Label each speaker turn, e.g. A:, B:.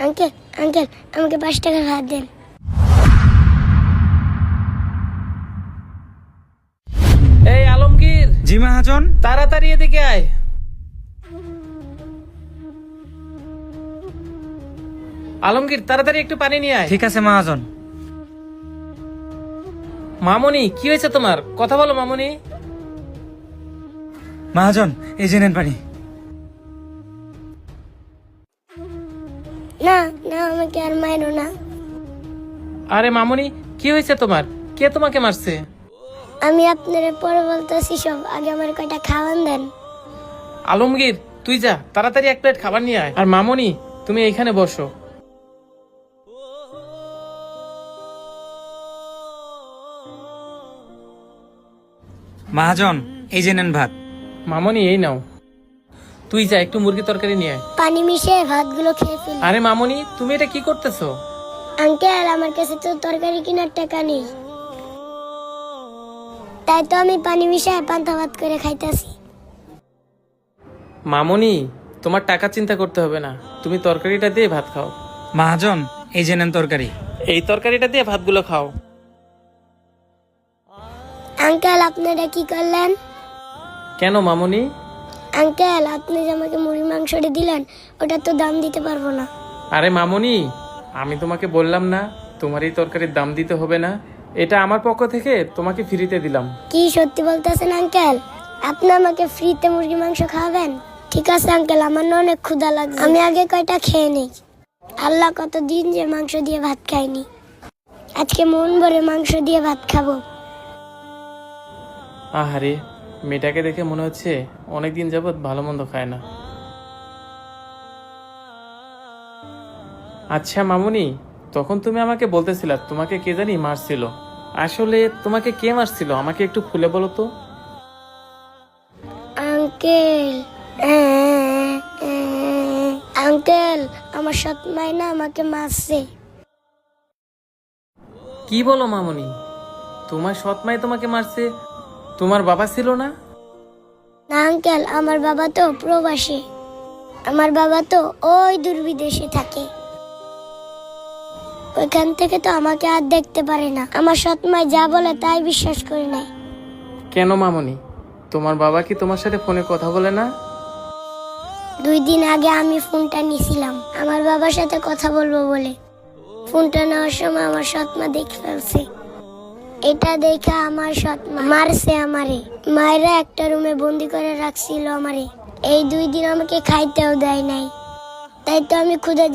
A: Uncle uncle আমাকে 5 টাকার ভাত দেন।
B: এই আলমগীর,
C: জি মহাজন।
B: তাড়াতাড়ি এদিকে আয়। আলমগীর, তাড়াতাড়ি একটু পানি নিয়ে আয়।
C: ঠিক আছে মহাজন।
B: মামুনি, কি হয়েছে তোমার? কথা বলো মামুনি।
C: মহাজন, এই যে নেন পানি।
A: না না, আমাকে আর মারো না।
B: আরে মামুনি, কি হয়েছে তোমার? কে তোমাকে মারছে?
A: আমি আপনারে পরে বলতেছি সব, আগে আমার কয়টা খাওয়ান দেন।
B: আলমগীর, তুই যা, তাড়াতাড়ি 1 প্লেট খাবার নিয়ে আয়। আর মামুনি, তুমি এইখানে বসো।
C: মহাজন, এই যে নেন ভাত।
B: মামুনি, এই নাও। তুই যা, একটু মুরগি তরকারি নিয়ে আয়।
A: পানি মিশিয়ে ভাতগুলো খেয়ে ফেলি।
B: আরে মামুনি, তুমি এটা কি করতেছো?
A: আঙ্কেল, আমার কাছে তো তরকারি কেনার টাকা নেই, তাই তো আমি পানি মিশিয়ে পান্তা ভাত করে খাইতেছি।
B: মামুনি, তোমার টাকা চিন্তা করতে হবে না, তুমি তরকারিটা দিয়ে ভাত খাও।
C: মহাজন, এই যে নেন তরকারি।
B: এই তরকারিটা দিয়ে ভাতগুলো খাও।
A: আঙ্কেল, আপনারা কি করলেন?
B: কেন মামুনি?
A: আঙ্কেল, আপনি যে আমাকে মুরগি মাংসটা দিলেন, ওটা তো দাম দিতে পারবো না।
B: আরে মামুনি, আমি তোমাকে বললাম না তোমার এই তরকারির দাম দিতে হবে না? এটা আমার পক্ষ থেকে তোমাকে ফ্রিতে দিলাম।
A: কি সত্যি বলতেছেন আঙ্কেল? আপনি আমাকে ফ্রিতে মুরগি মাংস খাওয়াবেন? ঠিক আছে আঙ্কেল, আমার না অনেক ক্ষুধা লাগছে, আমি আগে কয়টা খেয়ে নেই। আল্লাহ কতদিন যে মাংস দিয়ে ভাত খাইনি, আজকে মন ভরে মাংস দিয়ে ভাত খাবো।
B: আহারে, মেয়েটাকে দেখে মনে হচ্ছে অনেকদিন যাবৎ ভালো মন্দ খায় না। আচ্ছা মামুনি, তখন তুমি আমাকে বলতেছিলা তোমাকে কে জানি মারছিল। আসলে তোমাকে কে মারছিল আমাকে একটু খুলে বলো তো।
A: আঙ্কেল, আঙ্কেল, আমার সৎ মাই না আমাকে মারছে।
B: কি বলো মামুনি? তোমার সৎ মাই তোমাকে মারছে? তোমার বাবা ছিল না?
A: না আঙ্কেল, আমার বাবা তো প্রবাসী, আমার বাবা তো ওই দূরবিদেশে থাকে, ওইখান থেকে তো আমাকে আর দেখতে পারে না। আমার সৎ মা যা বলে তাই বিশ্বাস করে নেয়।
B: কেন মামুনি, তোমার বাবা কি তোমার সাথে ফোনে কথা বলে না?
A: 2 দিন আগে আমি ফোনটা নিয়েছিলাম আমার বাবার সাথে কথা বলবো বলে। ফোনটা নেওয়ার সময় আমার সৎ মা দেখে ফেলছে। এটা দেখে আমার সৎ মা মারছে আমারে, মায়েরা একটা রুমে বন্দি করে রাখছিল আমারে। এই 2 দিন আমাকে খাইতেও দেয় নাই, তাই তো আমি ক্ষুধা